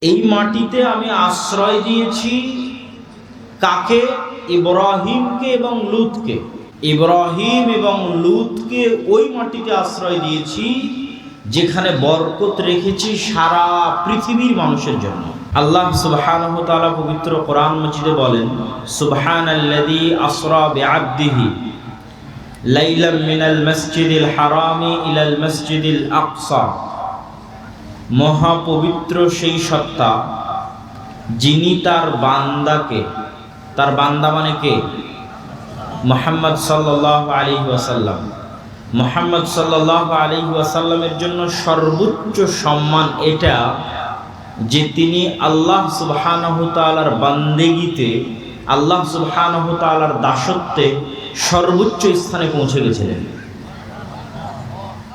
এই মাটিতে আমি আশ্রয় দিয়েছি কাকে? ইব্রাহিমকে এবং লূতকে। ইব্রাহিম এবং লূতকে ওই মাটিতে আশ্রয় দিয়েছি যেখানে বরকত রেখেছি সারা পৃথিবীর মানুষের জন্য। আল্লাহ সুবহানাহু ওয়া তাআলা পবিত্র কোরআন মাজিদে বলেন, সুবহানাল্লাযী আসরা বিআবদিহি লাইলাম মিনাল মসজিদিল হারামি ইলাল মসজিদিল আকসা। মহাপবিত্র সেই সত্তা যিনি তার বান্দাকে, তার বান্দা মানে কে? মুহাম্মদ সাল্লাল্লাহু আলাইহি ওয়াসাল্লাম। মুহাম্মদ সাল্লাল্লাহু আলাইহি ওয়াসাল্লামের জন্য সর্বোচ্চ সম্মান এটা যে তিনি আল্লাহ সুবহানাহু তাআলার বান্দেগিতে, আল্লাহ সুবহানাহু তাআলার দাসত্বে সর্বোচ্চ স্থানে পৌঁছে গেছিলেন।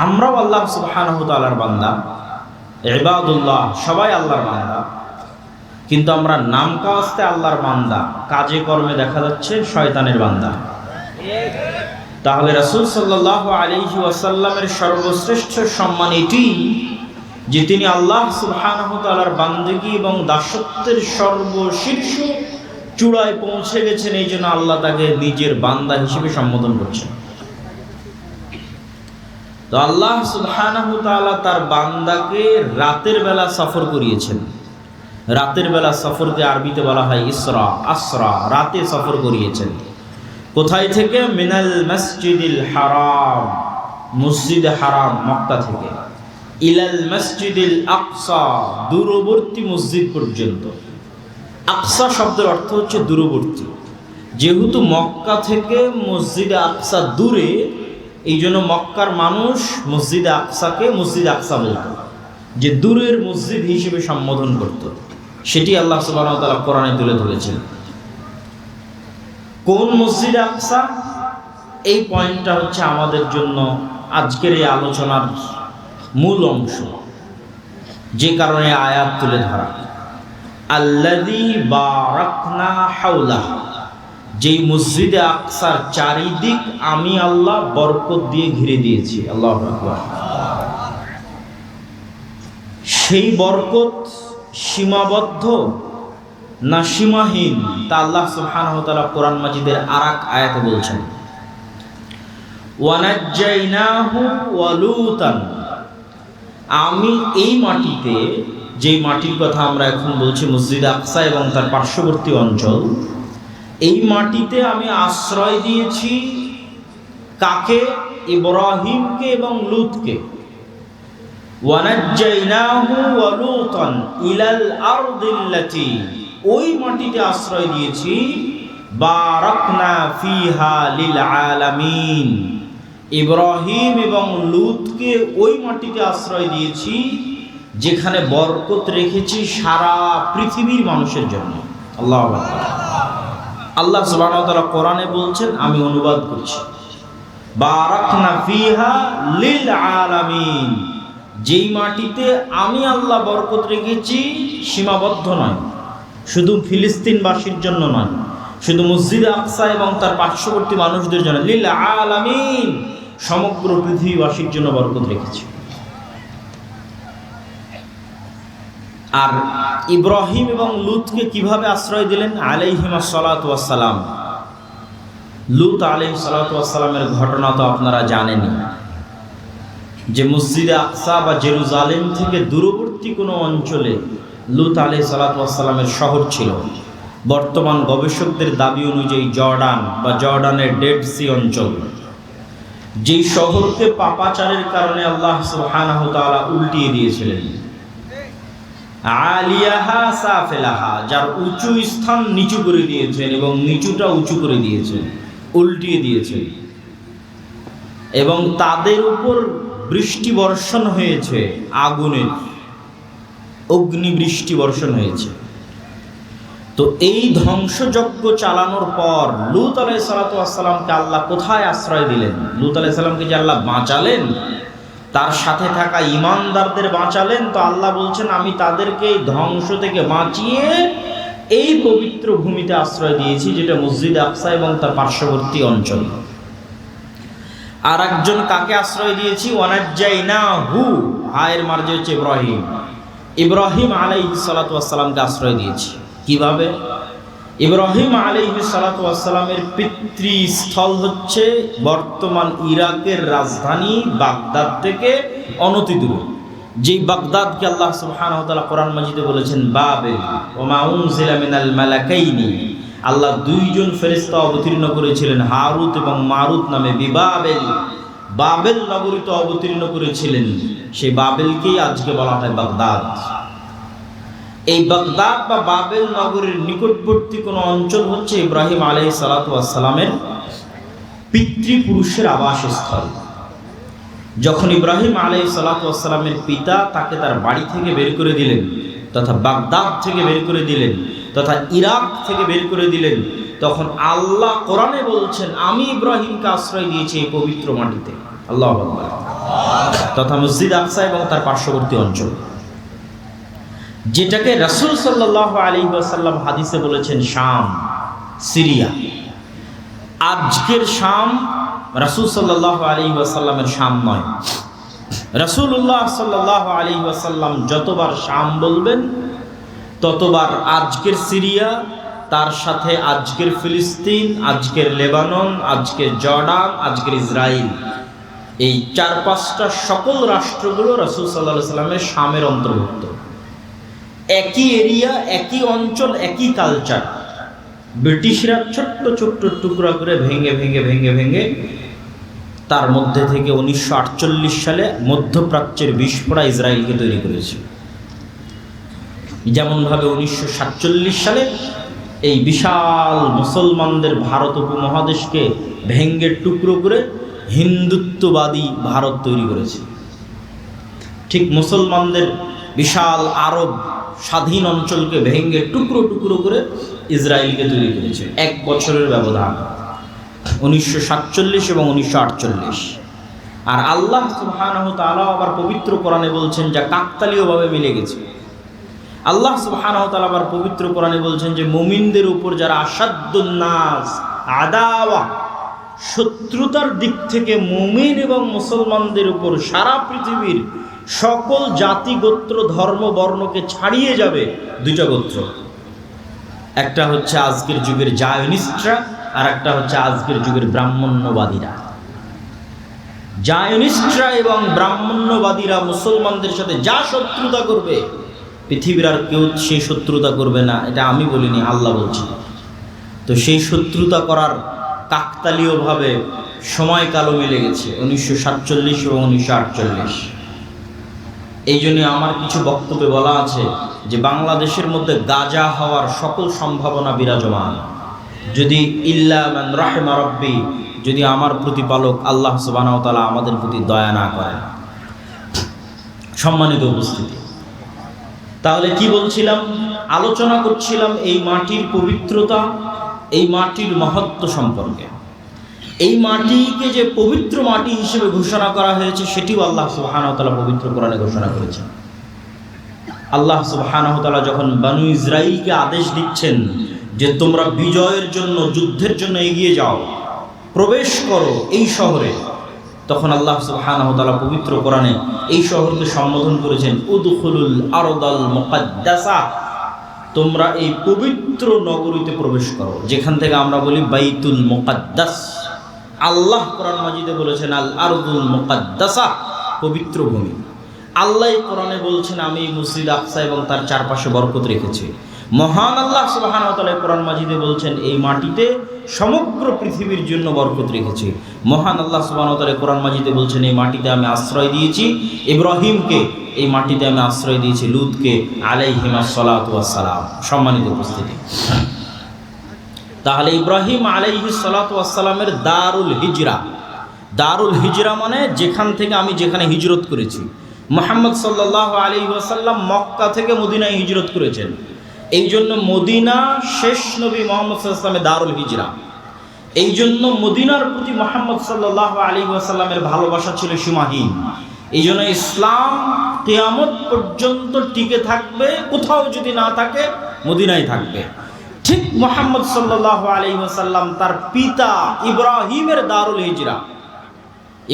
আমরাও আল্লাহ সুবহানাহু তাআলার বান্দা, ইবাদুল্লাহ, সবাই আল্লাহর বান্দা, কিন্তু আমরা নাম কাওয়াস্তে আল্লাহর বান্দা, কাজে কর্মে দেখা যাচ্ছে শয়তানের বান্দা। তাহলে রাসূল সাল্লাল্লাহু আলাইহি ওয়াসাল্লামের সর্বশ্রেষ্ঠ সম্মান এটি যে তিনি আল্লাহ সুবহানাহু তাআলার বান্দেগী এবং দাসত্বের সর্বশীর্ষ চূড়ায় পৌঁছে গেছেন। এই জন্য আল্লাহ তাকে নিজের বান্দা হিসেবে সম্বোধন করছেন। তো আল্লাহ সুবহানাহু তাআলা তার বান্দাকে রাতের বেলা সফর করিয়েছেন। রাতের বেলা সফরকে আরবিতে বলা হয় ইসরা, আসরা, রাতে সফর করিয়েছেন। কোথায় থেকে? মিনাল মসজিদিল হারাম, মসজিদ হারাম মক্কা থেকে, ইলাল মসজিদিল আকসা, দূরবর্তী মসজিদ পর্যন্ত। আকসা শব্দের অর্থ হচ্ছে দূরবর্তী। যেহেতু মক্কা থেকে মসজিদে আকসা দূরে, এই জন্য মক্কার মানুষ মসজিদে আকসাকে মসজিদ আকসা বলত, যে দূরের মসজিদ হিসেবে সম্বোধন করত। সেটি আল্লাহ সুবহানাহু ওয়া তাআলা কোরআনে তুলে ধরেছেন। কোন মসজিদ আকসা? এই পয়েন্টটা হচ্ছে আমাদের জন্য আজকের এই আলোচনার মূল অংশ, যে কারণে আয়াত তুলে ধরা। আল্লাযী বারাকনা হাওলাহু, যেই মসজিদে আকসার চারিদিক আমি আল্লাহ বরকত দিয়ে ঘিরে দিয়েছি। আল্লাহু আকবার। সেই বরকত সীমাবদ্ধ না সীমাহীন, তা আল্লাহ সুবহানাহু ওয়া তাআলা কোরআন মাজিদের আরেক আয়াতে বলছেন, ওয়ানাজ্জাইনাহু ওয়া লূতান। আমি এই মাটিতে, যেই মাটির কথা আমরা এখন বলছি মসজিদ আকসা এবং তার পার্শ্ববর্তী অঞ্চল, এই মাটিতে আমি আশ্রয় দিয়েছি কাকে? ইব্রাহিমকে এবং লূতকে। ওয়ানাজ্জাইনাহু ওয়া লূতান ইলাল আরদিল্লাতী, ওই মাটিতে আশ্রয় দিয়েছি বারাকনা ফিহা লিল আলামিন। ইব্রাহিম এবং লূতকে ওই মাটিতে আশ্রয় দিয়েছি যেখানে বরকত রেখেছি সারা পৃথিবীর মানুষের জন্য। আল্লাহু আকবার। আল্লাহ সুবহানাহু ওয়া তাআলা কোরআনে বলছেন, আমি অনুবাদ করছি, বারাকনা ফিহা লিল আলামিন। যেই মাটিতে আমি আল্লাহ বরকত রেখেছি সীমাবদ্ধ নয়, শুধু ফিলিস্তিনবাসীর জন্য নয়, শুধু মসজিদে আকসা এবং তার পার্শ্ববর্তী মানুষদের জন্য, লিল আলামিন, সমগ্র পৃথিবীবাসীর জন্য বরকত রেখেছি। আর ইব্রাহিম এবং লূতকে কিভাবে আশ্রয় দিলেন? আলাইহিমা সালাতু ওয়াস সালাম। লূত আলাইহিস সালাতু ওয়াস সালামের ঘটনা তো আপনারা জানেনই, যে মসজিদে আকসা বা জেরুজালেম থেকে দূরবর্তী কোনো অঞ্চলে লূত আলাইহিস সালাতু ওয়াস সালামের শহর ছিল। বর্তমান গবেষকদের দাবি অনুযায়ী জর্ডান বা জর্ডানের ডেড সি অঞ্চল, যেই শহরকে পাপাচারের কারণে আল্লাহ সুবহানাহু ওয়া তাআলা উল্টিয়ে দিয়েছিলেন। আলিয়াহা সাফিলাহা, যার উঁচু স্থান নিচু করে দিয়েছেন এবং নিচুটা উঁচু করে দিয়েছেন, উল্টিয়ে দিয়েছেন, এবং তাদের উপর বৃষ্টি বর্ষণ হয়েছে, আগুনের অগ্নি বৃষ্টি বর্ষণ হয়েছে। তো এই ধ্বংসযজ্ঞ চালানোর পর লূত আলাইহিস সালাতু ওয়াস সালামকে আল্লাহ কোথায় আশ্রয় দিলেন? লূত আলাইহিস সালামকে যে আল্লাহ বাঁচালেন, তার সাথে থাকা ঈমানদারদের বাঁচালেন। তো আল্লাহ বলছেন, আমি তাদেরকে এই ধ্বংস থেকে বাঁচিয়ে এই পবিত্র ভূমিতে আশ্রয় দিয়েছি, যেটা মসজিদ আকসা এবং তার পার্শ্ববর্তী অঞ্চল। আর একজন কাকে আশ্রয় দিয়েছি? ওয়ানাজ্জাইনাহু, হায়ের মার্জে হচ্ছে ইব্রাহিম। ইব্রাহিম আলাইহিস সালাতু ওয়াস সালামকে আশ্রয় দিয়েছি। কিভাবে? ইব্রাহিম আলাইহিস সালাতু ওয়াস সালামের পিতৃস্থল হচ্ছে বর্তমান ইরাকের রাজধানী বাগদাদ থেকে অনতিদূরে, যেই বাগদাদকে আল্লাহ সুবহানাহু ওয়া তাআলা কোরআন মাজিদে বলেছেন বাবেল, ওয়া মা উনজিলা মিনাল মালাকাইনি, আল্লাহ দুইজন ফেরেশতা অবতীর্ণ করেছিলেন হারুত এবং মারুত নামে বিবাবেল, বাবেল নগরীতে অবতীর্ণ করেছিলেন। সেই বাবেলকেই আজকে বলা হয় বাগদাদ। এই বাগদাদ বা বাবেল নগরীর নিকটবর্তী কোন অঞ্চল হচ্ছে ইব্রাহিম আলাইহিস সালাতু ওয়াস সালামের পিতৃপুরুষের আবাসস্থল। যখন ইব্রাহিম আলাইহিস সালাতু ওয়াস সালামের পিতা তাকে তার বাড়ি থেকে বের করে দিলেন, তথা বাগদাদ থেকে বের করে দিলেন, তথা ইরাক থেকে বের করে দিলেন, তখন আল্লাহ কোরআনে বলছেন আমি ইব্রাহিমকে আশ্রয় দিয়েছি এই পবিত্র মাটিতে, আল্লাহু আকবার, তথা মসজিদ আকসা এবং তার পার্শ্ববর্তী অঞ্চল, যেটাকে রাসূল সাল্লাল্লাহু আলাইহি ওয়াসাল্লাম হাদিসে বলেছেন শাম, সিরিয়া। আজকের শাম রাসূল সাল্লাল্লাহু আলাইহি ওয়াসাল্লামের শাম নয়। রাসূলুল্লাহ সাল্লাল্লাহু আলাইহি ওয়াসাল্লাম যতবার শাম বলবেন ততবার আজকের সিরিয়া, তার সাথে আজকের ফিলিস্তিন, আজকের লেবানন, আজকের জর্ডান, আজকের ইসরায়েল, এই 4-5টা সকল রাষ্ট্রগুলো রাসূল সাল্লাল্লাহু আলাইহি ওয়াসাল্লামের শামের অন্তর্ভুক্ত। একই এরিয়া, একই অঞ্চল, একই কালচার। ব্রিটিশরা ছোট্ট ছোট্ট টুকরা করে ভেঙে ভেঙে ভেঙে ভেঙে তার মধ্যে থেকে 1948 সালে মধ্যপ্রাচ্যের বিস্ফোরা ইসরায়েলকে তৈরি করেছে। যেমনভাবে 1947 সালে এই বিশাল মুসলমানদের ভারত উপমহাদেশকে ভেঙে টুকরো করে হিন্দুত্ববাদী ভারত তৈরি করেছে, ঠিক মুসলমানদের বিশাল আরব স্বাধীন অঞ্চলকে ভেঙে টুকরো টুকরো করে ইসরায়েলকে তৈরি করেছে। 1 বছরের ব্যবধান, 1947 এবং 1948। আর আল্লাহ সুবহানাহু ওয়া তাআলা আবার পবিত্র কোরআনে বলছেন যা কাকতালীয়ভাবে মিলে গেছে। আল্লাহ সুবহানাহু ওয়া তাআলা আবার পবিত্র কোরআনে বলছেন যে মুমিনদের উপর যারা আসাদ্দুন নাস আদাওয়া, শত্রুতার দিক থেকে মুমিন এবং মুসলমানদের উপর সারা পৃথিবীর সকল জাতি গোত্র ধর্ম বর্ণকে ছাড়িয়ে যাবে 2টা গোত্র। একটা হচ্ছে আজকের যুগের জায়নিস্টরা, আর একটা হচ্ছে আজকের যুগের ব্রাহ্মণ্যবাদীরা। জায়নিস্টরা এবং ব্রাহ্মণ্যবাদীরা মুসলমানদের সাথে যা শত্রুতা করবে, পৃথিবীর আর কেউ সেই শত্রুতা করবে না, এটা আমি বলিনি, আল্লাহ বলছি। তো সেই শত্রুতা করার কাকতালীয়ভাবে সময়কালও মিলে গেছে 1947 এবং 1948। এই জন্য আমার কিছু বক্তব্যে বলা আছে যে বাংলাদেশের মধ্যে গাজা হওয়ার সকল সম্ভাবনা বিরাজমান, যদি ইল্লা মান রাহিমা রাব্বি, যদি আমার প্রতিপালক আল্লাহ সুবহানাহু ওয়া তাআলা আমাদের প্রতি দয়া না করেন। সম্মানিত উপস্থিতি, তাহলে কি বলছিলাম? আলোচনা করছিলাম এই মাটির পবিত্রতা, এই মাটির মহত্ব সম্পর্কে। এই মাটিকে যে পবিত্র মাটি হিসেবে ঘোষণা করা হয়েছে সেটিও আল্লাহ সুবহানাহু ওয়া তাআলা পবিত্র কোরআনে ঘোষণা করেছেন। আল্লাহ সুবহানাহু ওয়া তাআলা যখন বনু ইসরাইলকে আদেশ দিচ্ছেন যে তোমরা বিজয়ের জন্য, যুদ্ধের জন্য এগিয়ে যাও, প্রবেশ করো এই শহরে, তখন আল্লাহ সুবহানাহু ওয়া তাআলা পবিত্র কোরআনে এই শহরকে সম্বোধন করেছেন উদখুলুল আরদাল মুকাদ্দাসা, তোমরা এই পবিত্র নগরীতে প্রবেশ করো, যেখান থেকে আমরা বলি বাইতুল মুকাদ্দাস। আল্লাহ কোরআন মাজিদে বলেছেন আল আরদুল মুকাদ্দাসা, পবিত্র ভূমি। আল্লাহ কোরআনে বলছেন আমি মসজিদ আকসা এবং তার চারপাশে বরকত রেখেছি। মহান আল্লাহ সুবহানাহু ওয়া তাআলা কোরআন মাজিদে বলছেন এই মাটিতে সমগ্র পৃথিবীর জন্য বরকত রেখেছি। মহান আল্লাহ সুবহানাহু ওয়া তাআলা কোরআন মাজিদে বলছেন এই মাটিতে আমি আশ্রয় দিয়েছি ইব্রাহিমকে, এই মাটিতে আমি আশ্রয় দিয়েছি লূতকে আলাইহিমাস সালাতু ওয়াস সালাম। সম্মানিত উপস্থিতি, তাহলে ইব্রাহিম আলাইহিস সালাতু ওয়াস সালামের দারুল হিজরা, দারুল হিজরা মানে যেখান থেকে আমি যেখানে হিজরত করেছি। মুহাম্মদ সাল্লাল্লাহু আলাইহি ওয়াসাল্লাম মক্কা থেকে মদিনায় হিজরত করেছেন, এই জন্য মদিনা শেষ নবী মুহাম্মদ সাল্লাল্লাহু আলাইহি ওয়াসাল্লামের দারুল হিজরা। এই জন্য মদিনার প্রতি মুহাম্মদ সাল্লাল্লাহু আলাইহি ওয়াসাল্লামের ভালোবাসা ছিল সীমাহীন। এই জন্য ইসলাম কিয়ামত পর্যন্ত টিকে থাকবে, কোথাও যদি না থাকে মদিনায় থাকবে। ঠিক মুহাম্মদ সাল্লাল্লাহু আলাইহি ওয়াসাল্লাম তার পিতা ইব্রাহিমের দারুল হিজরা,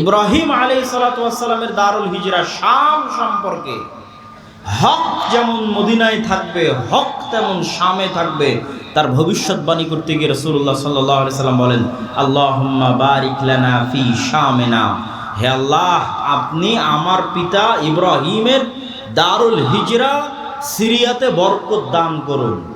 ইব্রাহিম আলাইহিস সালাতু ওয়াস সালামের দারুল হিজরা শাম সম্পর্কে হক যেমন মদিনায় থাকবে, হক তেমন শামে থাকবে, তার ভবিষ্যৎবাণী করতে গিয়ে রাসূলুল্লাহ সাল্লাল্লাহু আলাইহি সাল্লাম বলেন, আল্লাহুম্মা বারিক লানা ফি শামিনা, হে আল্লাহ আপনি আমার পিতা ইব্রাহিমের দারুল হিজরা সিরিয়াতে বরকত দান করুন।